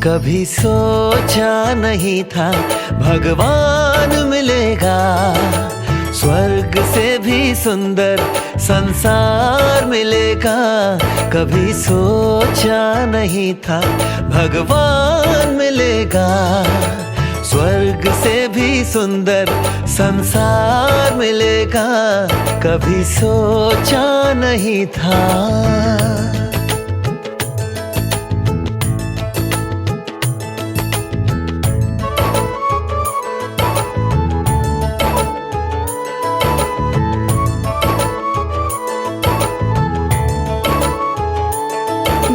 कभी सोचा नहीं था भगवान मिलेगा, स्वर्ग से भी सुंदर संसार मिलेगा। कभी सोचा नहीं था भगवान मिलेगा, स्वर्ग से भी सुंदर संसार मिलेगा। कभी सोचा नहीं था।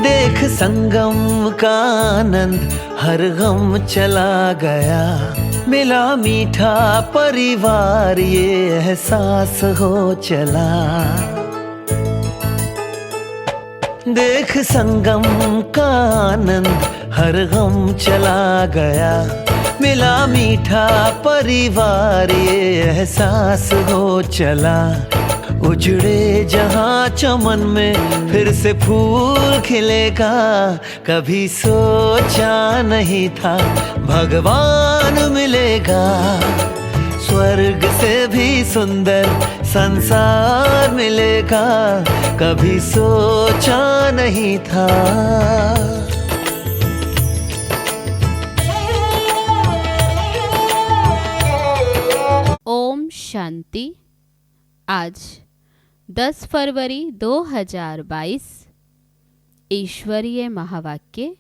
देख संगम का आनंद हर गम चला गया, मिला मीठा परिवार ये एहसास हो चला। देख संगम का आनंद हर गम चला गया, मिला मीठा परिवार ये एहसास हो चला। उजड़े जहां चमन में फिर से फूल खिलेगा, कभी सोचा नहीं था भगवान मिलेगा, स्वर्ग से भी सुंदर संसार मिलेगा। कभी सोचा नहीं था। ओम शांति। आज 10 फरवरी 2022। ईश्वरीय महावाक्य।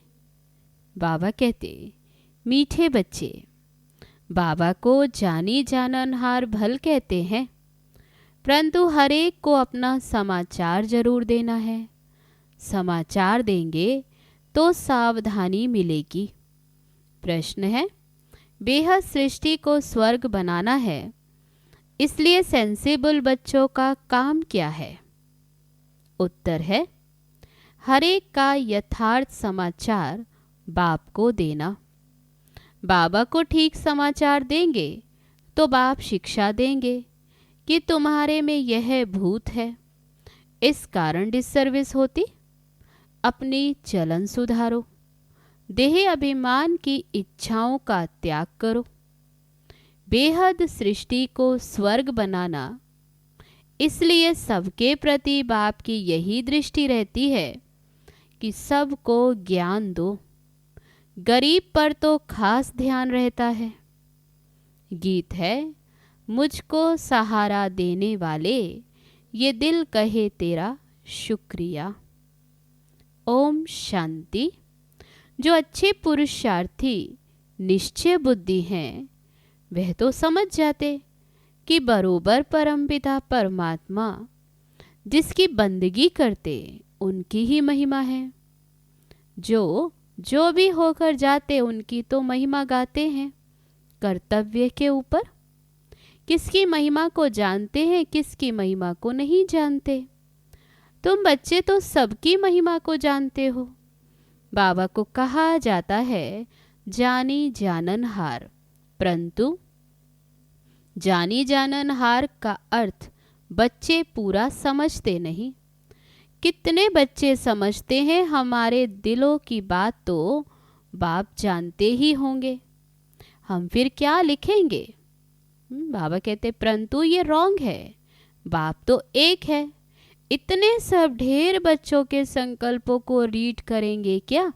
बाबा कहते, मीठे बच्चे, बाबा को जानी जाननहार भल कहते हैं, परंतु हर एक को अपना समाचार जरूर देना है। समाचार देंगे तो सावधानी मिलेगी। प्रश्न है, बेहद सृष्टि को स्वर्ग बनाना है, इसलिए सेंसिबल बच्चों का काम क्या है? उत्तर है, हर एक का यथार्थ समाचार बाप को देना। बाबा को ठीक समाचार देंगे तो बाप शिक्षा देंगे कि तुम्हारे में यह भूत है, इस कारण डिससर्विस होती। अपनी चलन सुधारो, देह अभिमान की इच्छाओं का त्याग करो। बेहद सृष्टि को स्वर्ग बनाना, इसलिए सबके प्रति बाप की यही दृष्टि रहती है कि सबको ज्ञान दो। गरीब पर तो खास ध्यान रहता है। गीत है, मुझको सहारा देने वाले, ये दिल कहे तेरा शुक्रिया। ओम शांति। जो अच्छे पुरुषार्थी निश्चय बुद्धि हैं, वह तो समझ जाते कि बरोबर परमपिता परमात्मा जिसकी बंदगी करते उनकी ही महिमा है। जो भी होकर जाते उनकी तो महिमा गाते हैं। कर्तव्य के ऊपर किसकी महिमा को जानते हैं, किसकी महिमा को नहीं जानते। तुम बच्चे तो सबकी महिमा को जानते हो। बाबा को कहा जाता है जानी जाननहार, परंतु जानी जाननहार का अर्थ बच्चे पूरा समझते नहीं। कितने बच्चे समझते हैं हमारे दिलों की बात तो बाप जानते ही होंगे, हम फिर क्या लिखेंगे। बाबा कहते, परंतु ये रॉन्ग है, बाप तो एक है। इतने सब ढेर बच्चों के संकल्पों को रीड करेंगे क्या?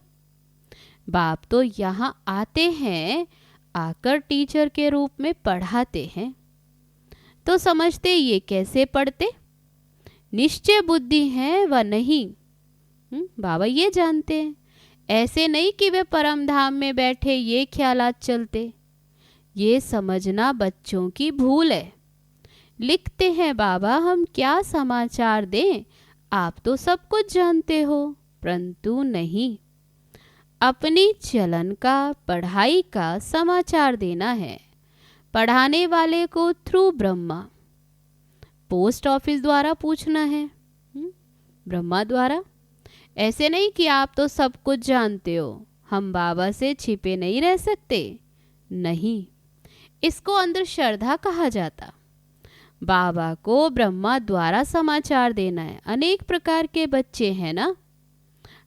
बाप तो यहाँ आते हैं, आकर टीचर के रूप में पढ़ाते हैं, तो समझते ये कैसे पढ़ते। निश्चय बुद्धि है व नहीं, बाबा ये जानते हैं। ऐसे नहीं कि वे परम धाम में बैठे ये ख्यालात चलते। ये समझना बच्चों की भूल है। लिखते हैं बाबा हम क्या समाचार दें, आप तो सब कुछ जानते हो, परंतु नहीं। अपनी चलन का, पढ़ाई का समाचार देना है। पढ़ाने वाले को थ्रू ब्रह्मा, पोस्ट ऑफिस द्वारा पूछना है, ब्रह्मा द्वारा। ऐसे नहीं कि आप तो सब कुछ जानते हो, हम बाबा से छिपे नहीं रह सकते। नहीं, इसको अंदर श्रद्धा कहा जाता। बाबा को ब्रह्मा द्वारा समाचार देना है। अनेक प्रकार के बच्चे हैं ना,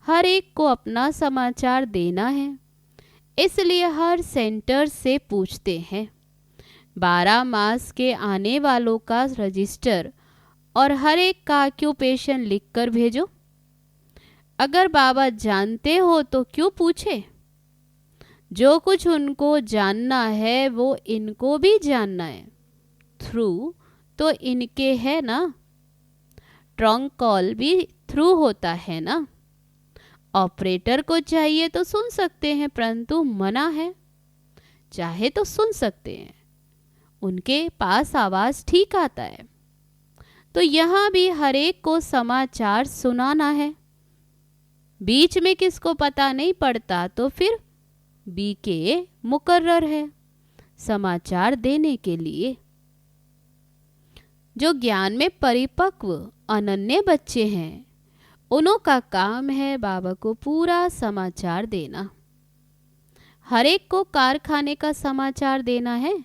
हर एक को अपना समाचार देना है। इसलिए हर सेंटर से पूछते हैं 12 मास के आने वालों का रजिस्टर और हर एक का ऑक्यूपेशन लिख कर भेजो। अगर बाबा जानते हो तो क्यों पूछे? जो कुछ उनको जानना है वो इनको भी जानना है। थ्रू तो इनके है ना, ट्रंक कॉल भी थ्रू होता है ना। ऑपरेटर को चाहिए तो सुन सकते हैं, परंतु मना है, चाहे तो सुन सकते हैं, उनके पास आवाज ठीक आता है। तो यहाँ भी हर एक को समाचार सुनाना है। बीच में किसको पता नहीं पड़ता तो फिर बीके मुकर्रर है समाचार देने के लिए। जो ज्ञान में परिपक्व अनन्य बच्चे हैं उन्हों का काम है बाबा को पूरा समाचार देना। हर एक को कारखाने का समाचार देना है।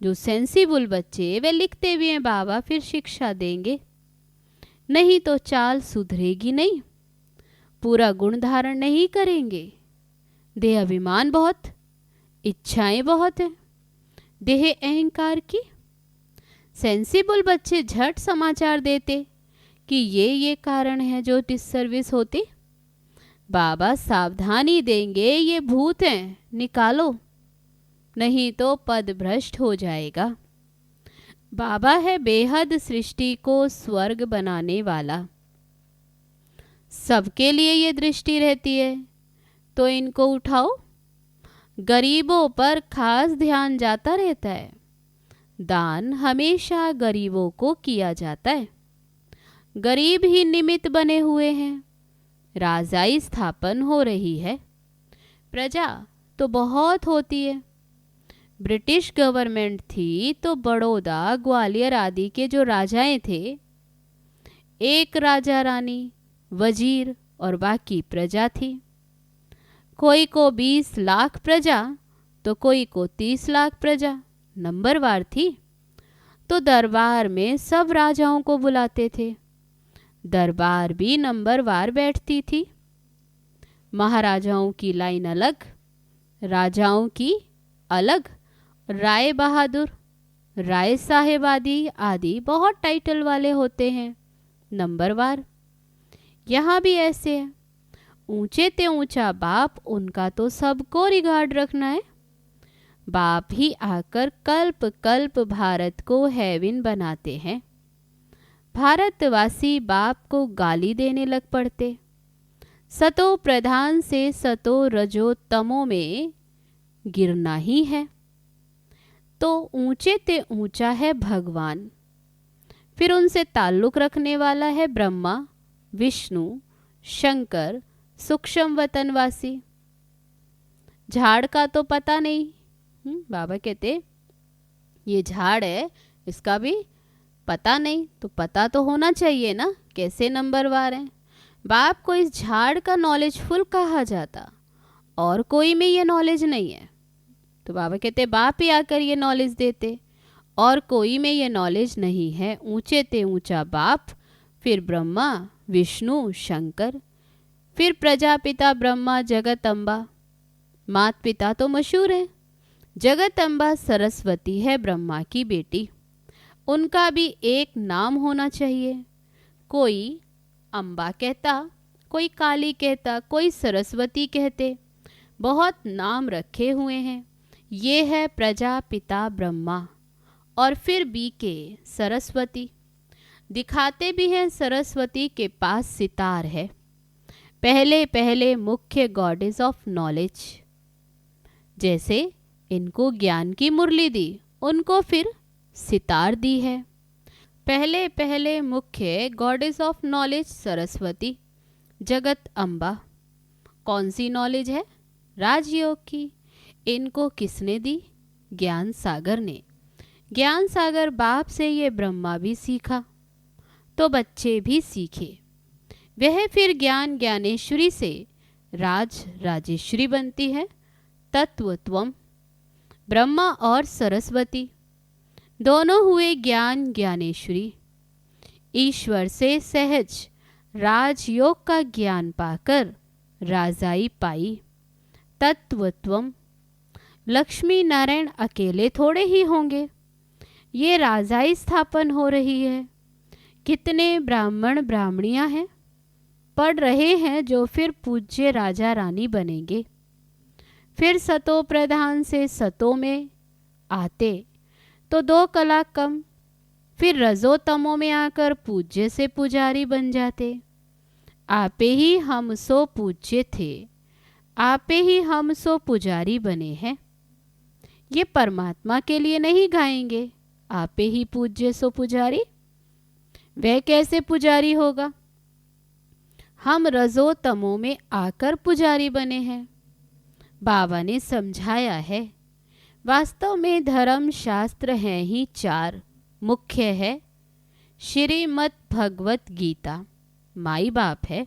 जो सेंसिबल बच्चे वे लिखते भी हैं बाबा फिर शिक्षा देंगे, नहीं तो चाल सुधरेगी नहीं, पूरा गुण धारण नहीं करेंगे। देह अभिमान बहुत, इच्छाएं बहुत है, देह अहंकार की। सेंसिबल बच्चे झट समाचार देते कि ये कारण है जो डिससर्विस होती। बाबा सावधानी देंगे, ये भूत हैं, निकालो, नहीं तो पद भ्रष्ट हो जाएगा। बाबा है बेहद सृष्टि को स्वर्ग बनाने वाला। सबके लिए ये दृष्टि रहती है तो इनको उठाओ। गरीबों पर खास ध्यान जाता रहता है। दान हमेशा गरीबों को किया जाता है। गरीब ही निमित्त बने हुए हैं। राजाई स्थापन हो रही है। प्रजा तो बहुत होती है। ब्रिटिश गवर्नमेंट थी तो बड़ौदा, ग्वालियर आदि के जो राजाएं थे, एक राजा रानी, वजीर और बाकी प्रजा थी। कोई को 20 लाख प्रजा तो कोई को 30 लाख प्रजा, नंबरवार थी। तो दरबार में सब राजाओं को बुलाते थे। दरबार भी नंबरवार बैठती थी। महाराजाओं की लाइन अलग, राजाओं की अलग। राय बहादुर, राय साहेब आदि बहुत टाइटल वाले होते हैं, नंबरवार। यहाँ भी ऐसे है। ऊंचे ते ऊंचा बाप, उनका तो सबको रिगार्ड रखना है। बाप ही आकर कल्प कल्प भारत को हेवन बनाते हैं। भारतवासी बाप को गाली देने लग पड़ते। सतो प्रधान से सतो रजो तमो में गिरना ही है। तो ऊंचे ते ऊंचा है भगवान, फिर उनसे ताल्लुक रखने वाला है ब्रह्मा, विष्णु, शंकर, सूक्ष्म वतनवासी। झाड़ का तो पता नहीं। बाबा कहते ये झाड़ है, इसका भी पता नहीं, तो पता तो होना चाहिए ना, कैसे नंबरवार है। बाप को इस झाड़ का नॉलेज फुल कहा जाता, और कोई में ये नॉलेज नहीं है। तो बाबा कहते बाप ही आकर ये नॉलेज देते, और कोई में ये नॉलेज नहीं है। ऊंचे ते ऊंचा बाप, फिर ब्रह्मा, विष्णु, शंकर, फिर प्रजापिता ब्रह्मा, जगत अम्बा। मात पिता तो मशहूर है। जगत अम्बा सरस्वती है ब्रह्मा की बेटी। उनका भी एक नाम होना चाहिए। कोई अम्बा कहता, कोई काली कहता, कोई सरस्वती कहते। बहुत नाम रखे हुए हैं। ये है प्रजापिता ब्रह्मा, और फिर बीके सरस्वती। दिखाते भी हैं सरस्वती के पास सितार है। पहले पहले मुख्य गॉडेस ऑफ नॉलेज। जैसे इनको ज्ञान की मुरली दी, उनको फिर सितार दी है। पहले पहले मुख्य गॉडेस ऑफ नॉलेज सरस्वती, जगत अम्बा। कौन सी नॉलेज है? राजयोग की। इनको किसने दी? ज्ञान सागर ने। ज्ञान सागर बाप से ये ब्रह्मा भी सीखा, तो बच्चे भी सीखे। वह फिर ज्ञान ज्ञानेश्वरी से राजेश्वरी बनती है। तत्वत्वम। ब्रह्मा और सरस्वती दोनों हुए ज्ञान ज्ञानेश्वरी। ईश्वर से सहज राजयोग का ज्ञान पाकर राजाई पाई। तत्वत्वम लक्ष्मी नारायण अकेले थोड़े ही होंगे, ये राजाई स्थापन हो रही है। कितने ब्राह्मण ब्राह्मणियां हैं, पढ़ रहे हैं, जो फिर पूज्य राजा रानी बनेंगे। फिर सतो प्रधान से सतो में आते तो 2 कला कम, फिर रजो तमो में आकर पूज्य से पुजारी बन जाते। आपे ही हम सो पूज्य थे, आपे ही हम सो पुजारी बने हैं। ये परमात्मा के लिए नहीं गाएंगे, आपे ही पूज्य सो पुजारी। वह कैसे पुजारी होगा? हम रजो तमो में आकर पुजारी बने हैं। बाबा ने समझाया है, वास्तव में धर्म शास्त्र हैं ही 4। मुख्य है श्रीमद् भगवत गीता, माई बाप है।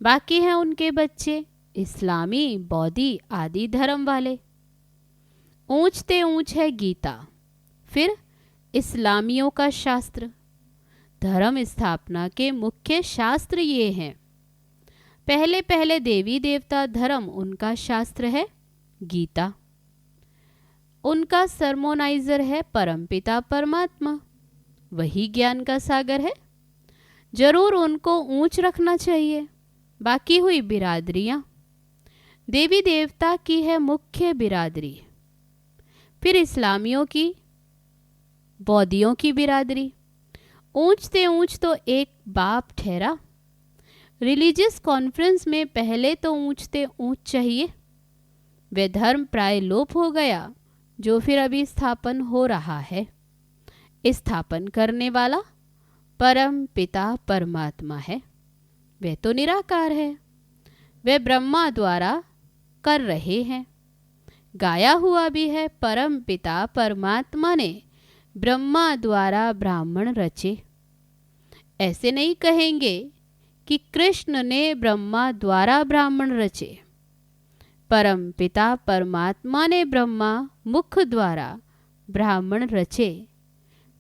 बाकी हैं उनके बच्चे, इस्लामी, बौद्धी आदि धर्म वाले। ऊंचते ऊंच है गीता, फिर इस्लामियों का शास्त्र। धर्म स्थापना के मुख्य शास्त्र ये हैं। पहले पहले देवी देवता धर्म, उनका शास्त्र है गीता। उनका सरमोनाइजर है परमपिता परमात्मा, वही ज्ञान का सागर है। जरूर उनको ऊंच रखना चाहिए। बाकी हुई बिरादरियां, देवी देवता की है मुख्य बिरादरी, फिर इस्लामियों की, बौद्धियों की बिरादरी। ऊंचते ऊंच तो एक बाप ठहरा। रिलीजियस कॉन्फ्रेंस में पहले तो ऊंचते ऊंच चाहिए। वह धर्म प्राय लोप हो गया, जो फिर अभी स्थापन हो रहा है। स्थापन करने वाला परम पिता परमात्मा है। वह तो निराकार है, वह ब्रह्मा द्वारा कर रहे हैं। गाया हुआ भी है, परम पिता परमात्मा ने ब्रह्मा द्वारा ब्राह्मण रचे। ऐसे नहीं कहेंगे कि कृष्ण ने ब्रह्मा द्वारा ब्राह्मण रचे। परम पिता परमात्मा ने ब्रह्मा मुख द्वारा ब्राह्मण रचे,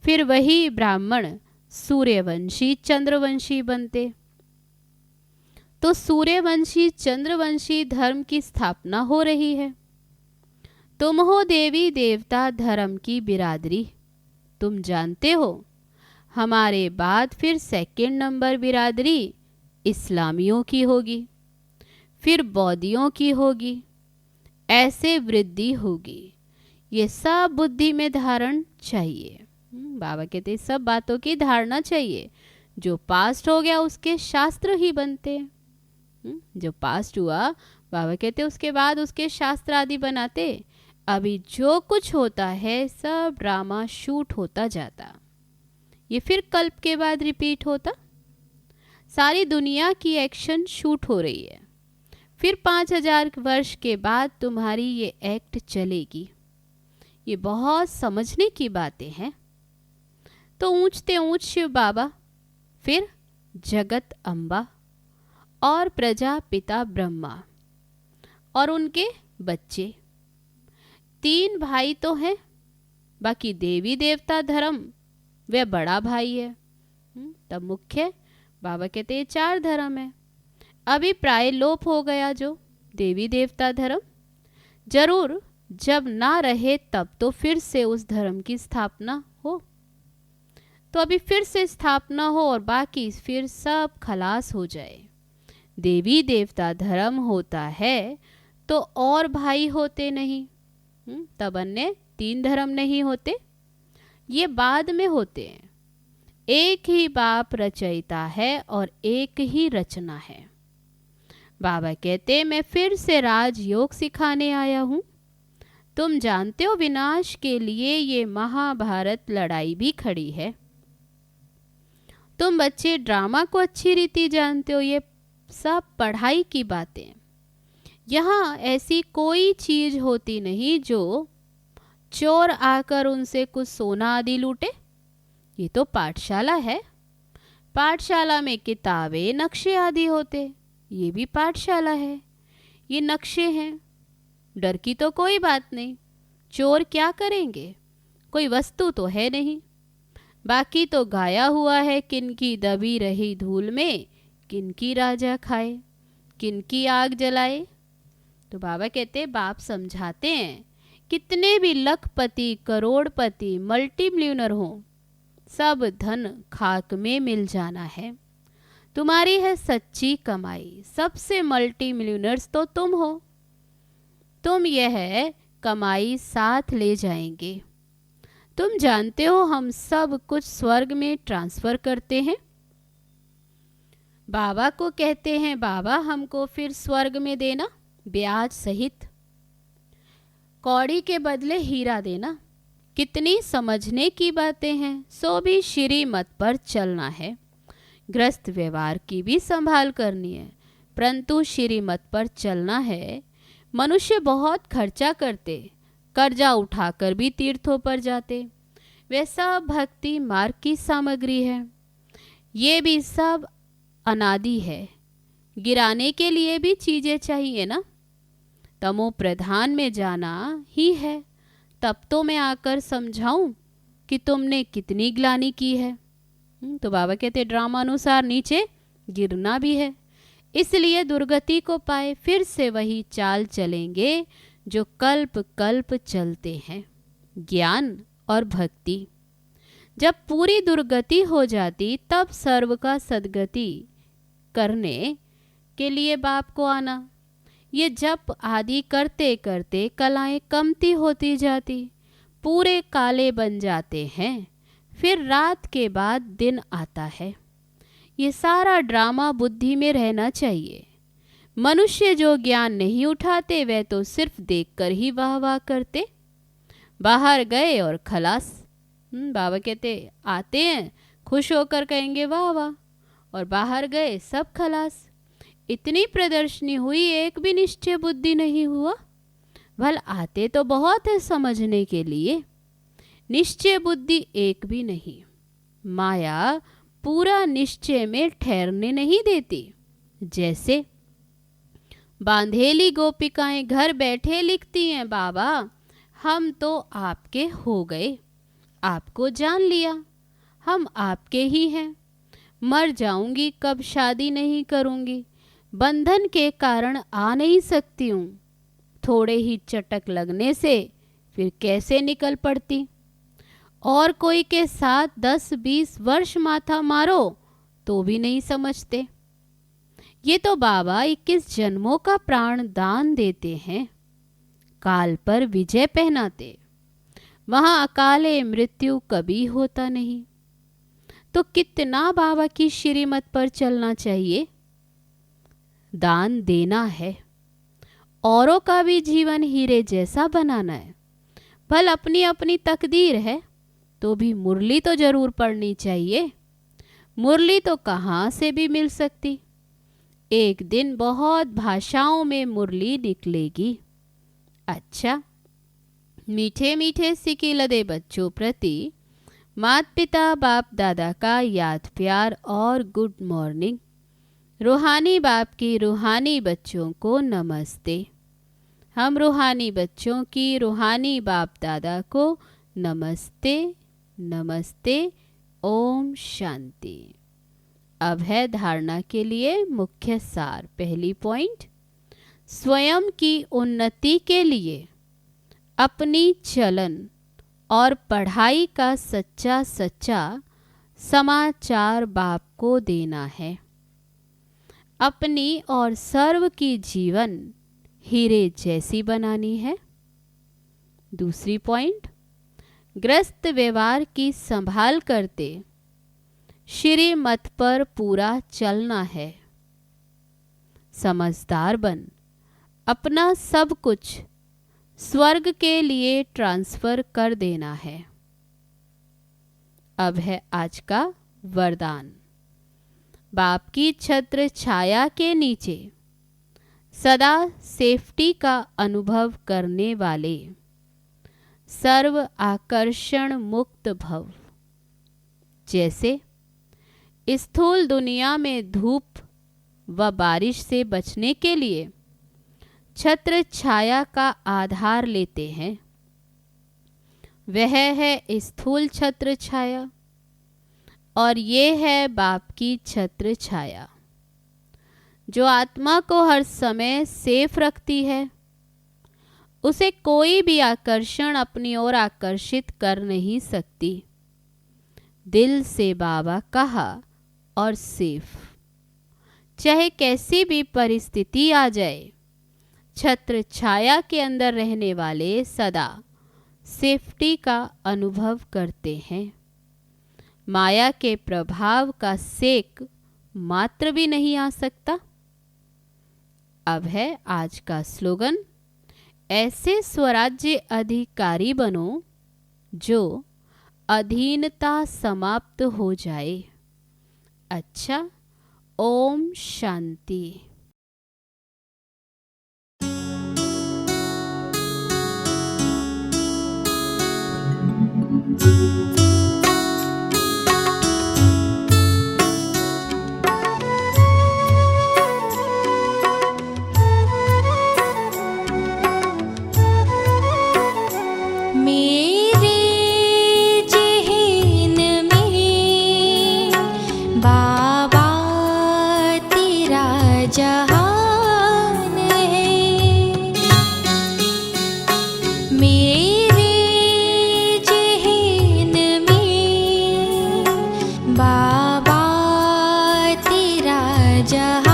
फिर वही ब्राह्मण सूर्यवंशी चंद्रवंशी बनते। तो सूर्यवंशी चंद्रवंशी धर्म की स्थापना हो रही है। तुम हो देवी देवता धर्म की बिरादरी। तुम जानते हो, हमारे बाद फिर 2nd नंबर बिरादरी इस्लामियों की होगी, फिर बौद्धियों की होगी। ऐसे वृद्धि होगी। ये सब बुद्धि में धारण चाहिए। बाबा कहते सब बातों की धारणा चाहिए। जो पास्ट हो गया उसके शास्त्र ही बनते हैं। जो पास्ट हुआ, बाबा कहते उसके बाद उसके शास्त्र आदि बनाते। अभी जो कुछ होता है सब ड्रामा शूट होता जाता, ये फिर कल्प के बाद रिपीट होता। सारी दुनिया की एक्शन शूट हो रही है। फिर 5000 वर्ष के बाद तुम्हारी ये एक्ट चलेगी। ये बहुत समझने की बातें हैं। तो ऊंचते ऊंच शिव बाबा, फिर जगत अम्बा और प्रजापिता ब्रह्मा और उनके बच्चे। 3 भाई तो हैं, बाकी देवी देवता धर्म वह बड़ा भाई है। तब मुख्य बाबा कहते हैं 4 धर्म है। अभी प्राय लोप हो गया जो देवी देवता धर्म। जरूर जब ना रहे तब तो फिर से उस धर्म की स्थापना हो। तो अभी फिर से स्थापना हो और बाकी फिर सब खलास हो जाए। देवी देवता धर्म होता है तो और भाई होते नहीं। तब अन्य 3 धर्म नहीं होते, ये बाद में होते हैं। एक ही बाप रचयिता है और एक ही रचना है। बाबा कहते मैं फिर से राजयोग सिखाने आया हूँ। तुम जानते हो विनाश के लिए ये महाभारत लड़ाई भी खड़ी है। तुम बच्चे ड्रामा को अच्छी रीति जानते हो, ये सब पढ़ाई की बातें। यहाँ ऐसी कोई चीज होती नहीं जो चोर आकर उनसे कुछ सोना आदि लूटे। ये तो पाठशाला है। पाठशाला में किताबें नक्शे आदि होते, ये भी पाठशाला है। ये नक्शे हैं, डर की तो कोई बात नहीं। चोर क्या करेंगे, कोई वस्तु तो है नहीं। बाकी तो गाया हुआ है, किनकी दबी रही धूल में किनकी राजा खाए, किनकी आग जलाए। तो बाबा कहते बाप समझाते हैं कितने भी लखपति, करोड़पति, मल्टी मिलियनर हो, सब धन खाक में मिल जाना है। तुम्हारी है सच्ची कमाई, सबसे मल्टी मिलियनर्स तो तुम हो। तुम यह कमाई साथ ले जाएंगे। तुम जानते हो हम सब कुछ स्वर्ग में ट्रांसफर करते हैं। बाबा को कहते हैं, बाबा हमको फिर स्वर्ग में देना, ब्याज सहित, कौड़ी के बदले हीरा देना। कितनी समझने की बातें हैं। सो भी श्रीमत पर चलना है। ग्रस्त व्यवहार की भी संभाल करनी है, परंतु श्रीमत पर चलना है। मनुष्य बहुत खर्चा करते, कर्जा उठाकर भी तीर्थों पर जाते। वे सब भक्ति मार्ग की सामग्री है। ये भी सब अनादि है। गिराने के लिए भी चीजें चाहिए ना। तमो प्रधान में जाना ही है। तब तो मैं आकर समझाऊं कि तुमने कितनी ग्लानि की है। तो बाबा कहते ड्रामा अनुसार नीचे गिरना भी है। इसलिए दुर्गति को पाए फिर से वही चाल चलेंगे जो कल्प कल्प चलते हैं, ज्ञान और भक्ति। जब पूरी दुर्गति हो जाती तब सर्व का सद्गति करने के लिए बाप को आना। ये जप आदि करते करते कलाएं कमती होती जाती, पूरे काले बन जाते हैं। फिर रात के बाद दिन आता है। ये सारा ड्रामा बुद्धि में रहना चाहिए। मनुष्य जो ज्ञान नहीं उठाते वह तो सिर्फ देखकर ही वाह वाह करते। बाहर गए और खलास। बाबा कहते आते हैं खुश होकर कहेंगे वाह वाह, और बाहर गए सब खलास। इतनी प्रदर्शनी हुई, एक भी निश्चय बुद्धि नहीं हुआ। भल आते तो बहुत है समझने के लिए, निश्चय बुद्धि एक भी नहीं। माया पूरा निश्चय में ठहरने नहीं देती। जैसे बांधेली गोपिकाएं घर बैठे लिखती हैं, बाबा हम तो आपके हो गए, आपको जान लिया, हम आपके ही हैं। मर जाऊंगी कब शादी नहीं करूंगी, बंधन के कारण आ नहीं सकती हूँ। थोड़े ही चटक लगने से फिर कैसे निकल पड़ती। और कोई के साथ 10-20 वर्ष माथा मारो तो भी नहीं समझते। ये तो बाबा 21 जन्मों का प्राण दान देते हैं, काल पर विजय पहनाते। वहां अकाले मृत्यु कभी होता नहीं। तो कितना बाबा की श्रीमत पर चलना चाहिए। दान देना है, औरों का भी जीवन हीरे जैसा बनाना है। भल अपनी अपनी तकदीर है तो भी मुरली तो जरूर पढ़नी चाहिए। मुरली तो कहाँ से भी मिल सकती। एक दिन बहुत भाषाओं में मुरली निकलेगी। अच्छा, मीठे मीठे सिकिलदे बच्चों प्रति माता पिता बाप दादा का याद प्यार और गुड मॉर्निंग। रूहानी बाप की रूहानी बच्चों को नमस्ते। हम रूहानी बच्चों की रूहानी बाप दादा को नमस्ते नमस्ते। ओम शांति। अब है धारणा के लिए मुख्य सार। पहली पॉइंट, स्वयं की उन्नति के लिए अपनी चलन और पढ़ाई का सच्चा सच्चा समाचार बाप को देना है। अपनी और सर्व की जीवन हीरे जैसी बनानी है। दूसरी पॉइंट, ग्रस्त व्यवहार की संभाल करते श्रीमत पर पूरा चलना है। समझदार बन अपना सब कुछ स्वर्ग के लिए ट्रांसफर कर देना है। अब है आज का वरदान। बाप की छत्र छाया के नीचे सदा सेफ्टी का अनुभव करने वाले सर्व आकर्षण मुक्त भव। जैसे स्थूल दुनिया में धूप व बारिश से बचने के लिए छत्र छाया का आधार लेते हैं, वह है स्थूल छत्र छाया और ये है बाप की छत्र छाया जो आत्मा को हर समय सेफ रखती है उसे कोई भी आकर्षण अपनी ओर आकर्षित कर नहीं सकती। दिल से बाबा कहा और सिर्फ, चाहे कैसी भी परिस्थिति आ जाए, छत्र छाया के अंदर रहने वाले सदा सेफ्टी का अनुभव करते हैं। माया के प्रभाव का सेक मात्र भी नहीं आ सकता। अब है आज का स्लोगन, ऐसे स्वराज्य अधिकारी बनो जो अधीनता समाप्त हो जाए। अच्छा, ओम शांति। मेरे ज़हन में बाबा तेरा जहान है। मेरे ज़हन में बाबा तेरा जहान